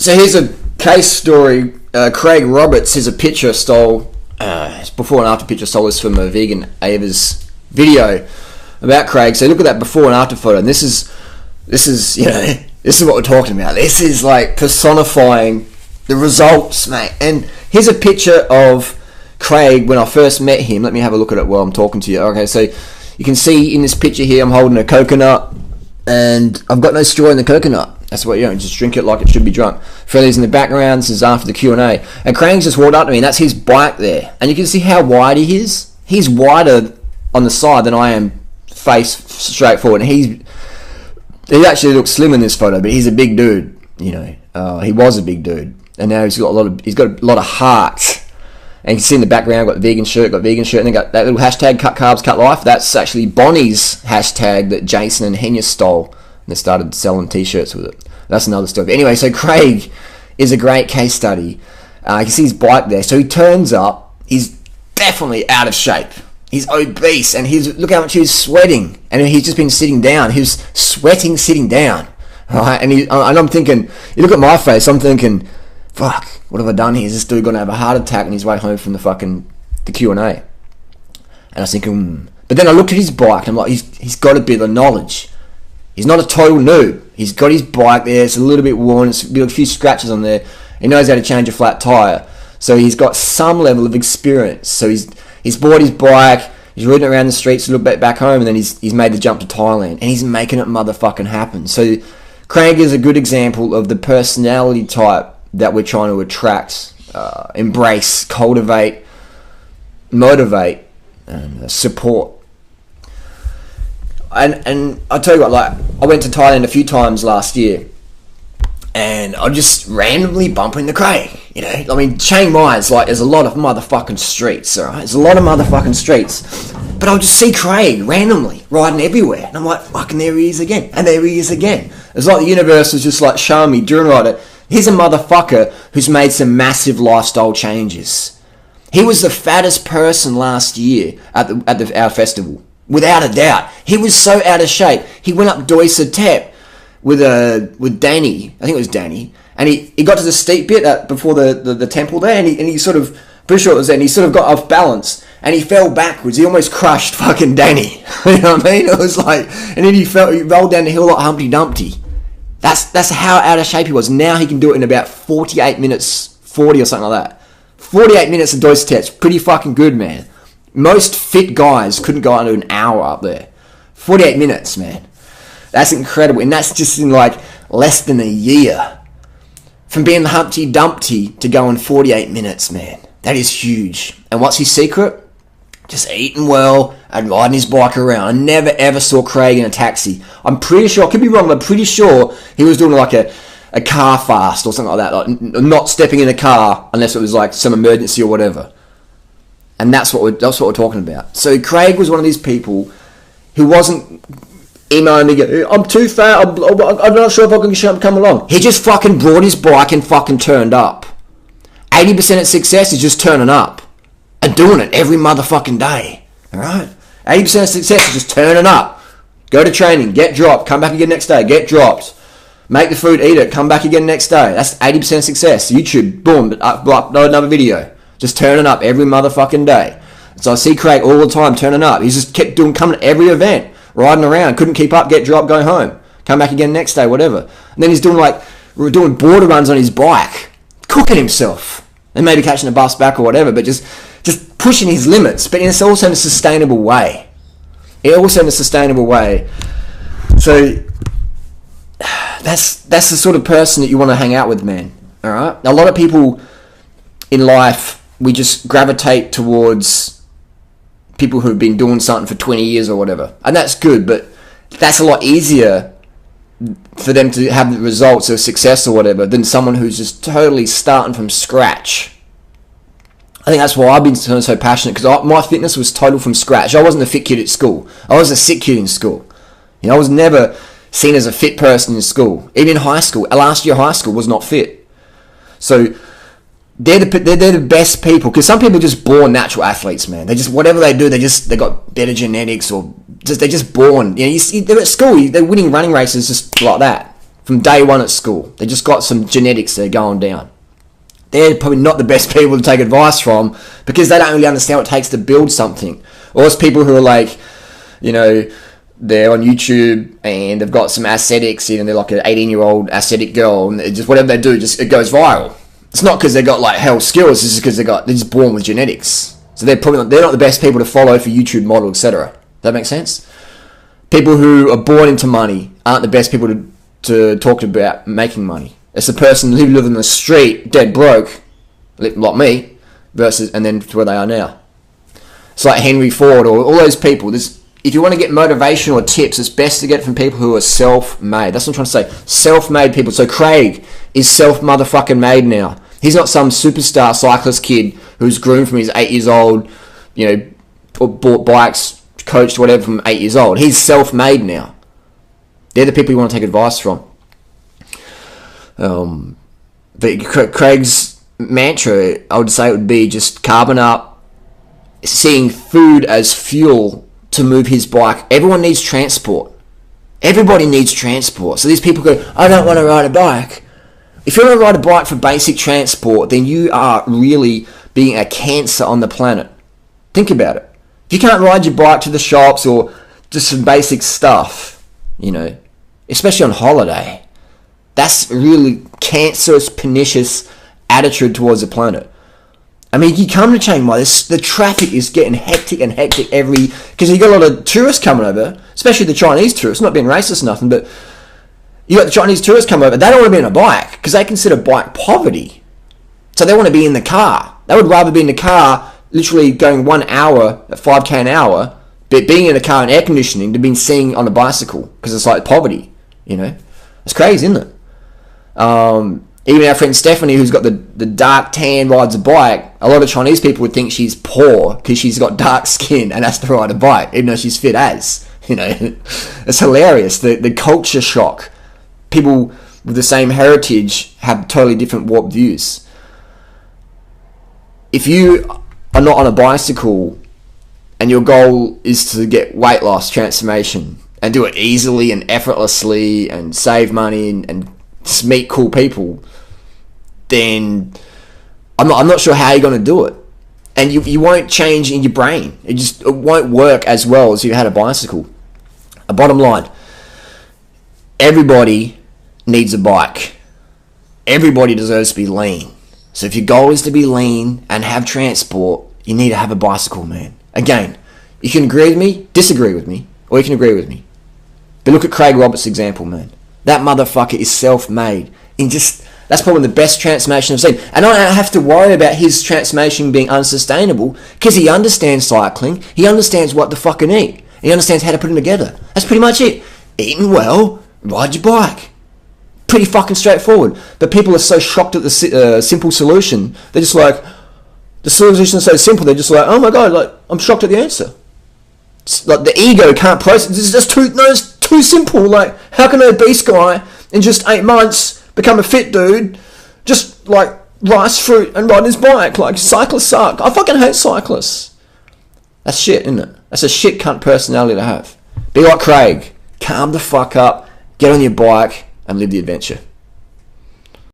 So here's a case story. Craig Roberts, here's a picture stole, before and after picture stole this from a vegan Ava's video about Craig. So look at that before and after photo, and this is you know, this is what we're talking about. This is like personifying the results, mate. And here's a picture of Craig when I first met him. Let me have a look at it while I'm talking to you. Okay, so you can see in this picture here, I'm holding a coconut, and I've got no straw in the coconut. That's what, you know, just drink it like it should be drunk. Freddie's in the background. This is after the Q&A. And Craig's just walked up to me, and that's his bike there. And you can see how wide he is. He's wider on the side than I am face straight forward. And he actually looks slim in this photo, but he's a big dude, you know. He was a big dude. And now he's got a lot of heart. And you can see in the background, got vegan shirt, and then got that little hashtag, cut carbs, cut life. That's actually Bonnie's hashtag that Jason and Henya stole, and they started selling t-shirts with it. That's another story. But anyway, so Craig is a great case study. You can see his bike there. So he turns up. He's definitely out of shape. He's obese, and look how much he's sweating. And he's just been sitting down. He was sweating sitting down. Right? And I'm thinking, you look at my face, I'm thinking, fuck, what have I done here? Is this dude going to have a heart attack on his way home from the Q&A? And I was thinking, But then I looked at his bike, and I'm like, he's got a bit of knowledge. He's not a total noob. He's got his bike there. It's a little bit worn. It's got a few scratches on there. He knows how to change a flat tyre. So he's got some level of experience. So he's bought his bike. He's ridden around the streets a little bit back home, and then he's made the jump to Thailand. And he's making it motherfucking happen. So Craig is a good example of the personality type that we're trying to attract, embrace, cultivate, motivate, and support. And I tell you what, like, I went to Thailand a few times last year, and I just randomly bump into Craig. You know, I mean, Chiang Mai is like, there's a lot of motherfucking streets, alright? There's a lot of motherfucking streets. But I'll just see Craig randomly riding everywhere. And I'm like, fucking, there he is again. And there he is again. It's like the universe was just like showing me, during rider, here's a motherfucker who's made some massive lifestyle changes. He was the fattest person last year at our festival. Without a doubt. He was so out of shape. He went up Doi Satep with Danny. I think it was Danny. And he got to the steep bit before the temple there, and he sort of, pretty sure it was then, he sort of got off balance, and he fell backwards. He almost crushed fucking Danny. You know what I mean? It was like, and then he rolled down the hill like Humpty Dumpty. That's how out of shape he was. Now he can do it in about 48 minutes, 40 or something like that. 48 minutes of Doi Satep. Pretty fucking good, man. Most fit guys couldn't go under an hour up there. 48 minutes, man. That's incredible. And that's just in like less than a year. From being Humpty Dumpty to going 48 minutes, man. That is huge. And what's his secret? Just eating well and riding his bike around. I never ever saw Craig in a taxi. I'm pretty sure, I could be wrong, but I'm pretty sure he was doing like a car fast or something like that. Like not stepping in a car unless it was like some emergency or whatever. And that's what we're talking about. So Craig was one of these people who wasn't emailing me, I'm too fat, I'm not sure if I can come along. He just fucking brought his bike and fucking turned up. 80% of success is just turning up and doing it every motherfucking day. Alright? 80% of success is just turning up. Go to training, get dropped, come back again next day, get dropped. Make the food, eat it, come back again next day. That's 80% of success. YouTube, boom, upload another video. Just turning up every motherfucking day. So I see Craig all the time turning up. He's just kept coming to every event, riding around, couldn't keep up, get dropped, go home, come back again next day, whatever. And then he's doing border runs on his bike, cooking himself, and maybe catching a bus back or whatever, but just pushing his limits, but it's also in a sustainable way. So that's the sort of person that you want to hang out with, man. All right. A lot of people in life, we just gravitate towards people who've been doing something for 20 years or whatever. And that's good, but that's a lot easier for them to have the results of success or whatever than someone who's just totally starting from scratch. I think that's why I've been so passionate, because my fitness was total from scratch. I wasn't a fit kid at school. I was a sick kid in school. You know, I was never seen as a fit person in school. Even in high school. Last year high school was not fit. So they're the best people, because some people are just born natural athletes, man. They just, whatever they do, they got better genetics, or they're just born. You know, they're at school, they're winning running races just like that. from day one at school. They just got some genetics that are going down. They're probably not the best people to take advice from because they don't really understand what it takes to build something. Or it's people who are like, you know, they're on YouTube and they've got some aesthetics, you know, they're like an 18-year-old aesthetic girl, and just whatever they do, just it goes viral. It's not because they got like hell skills, it's just because they're just born with genetics. So they're not the best people to follow for YouTube model, etc. Does that make sense? People who are born into money aren't the best people to talk about making money. It's the person who live in the street, dead broke, like me, and then to where they are now. It's like Henry Ford or all those people. If you want to get motivation or tips, it's best to get it from people who are self-made. That's what I'm trying to say. Self-made people. So Craig is self-motherfucking-made now. He's not some superstar cyclist kid who's groomed from his 8 years old, you know, bought bikes, coached, whatever, from 8 years old. He's self-made now. They're the people you want to take advice from. But Craig's mantra, I would say, it would be just carbon up, seeing food as fuel to move his bike. Everyone needs transport. Everybody needs transport. So these people go, I don't want to ride a bike. If you want to ride a bike for basic transport, then you are really being a cancer on the planet. Think about it. If you can't ride your bike to the shops or just some basic stuff, you know, especially on holiday, that's really cancerous, pernicious attitude towards the planet. I mean, you come to Chiang Mai, the traffic is getting hectic because you got a lot of tourists coming over, especially the Chinese tourists, not being racist or nothing, but you got the Chinese tourists coming over, they don't want to be on a bike because they consider bike poverty. So they want to be in the car. They would rather be in the car, literally going 1 hour at 5k an hour, but being in a car in air conditioning than being seen on a bicycle because it's like poverty, you know. It's crazy, isn't it? Even our friend Stephanie, who's got the dark tan, rides a bike, a lot of Chinese people would think she's poor because she's got dark skin and has to ride a bike, even though she's fit as, you know. It's hilarious, the culture shock. People with the same heritage have totally different warped views. If you are not on a bicycle and your goal is to get weight loss transformation and do it easily and effortlessly and save money and just meet cool people, then I'm not sure how you're going to do it. And you won't change in your brain. It won't work as well as if you had a bicycle. A bottom line, everybody needs a bike. Everybody deserves to be lean. So if your goal is to be lean and have transport, you need to have a bicycle, man. Again, you can agree with me, disagree with me, or you can agree with me. But look at Craig Roberts' example, man. That motherfucker is self-made. That's probably the best transformation I've seen. And I don't have to worry about his transformation being unsustainable because he understands cycling. He understands what to fucking eat. He understands how to put them together. That's pretty much it. Eating well, ride your bike. Pretty fucking straightforward. But people are so shocked at the simple solution. They're just like, the solution is so simple. They're just like, oh my god, like I'm shocked at the answer. It's like the ego can't process. It's too simple. Like, how can an obese guy in just 8 months become a fit dude? Just like rice, fruit, and ride his bike. Like, cyclists suck. I fucking hate cyclists. That's shit, isn't it? That's a shit cunt personality to have. Be like Craig. Calm the fuck up. Get on your bike and live the adventure.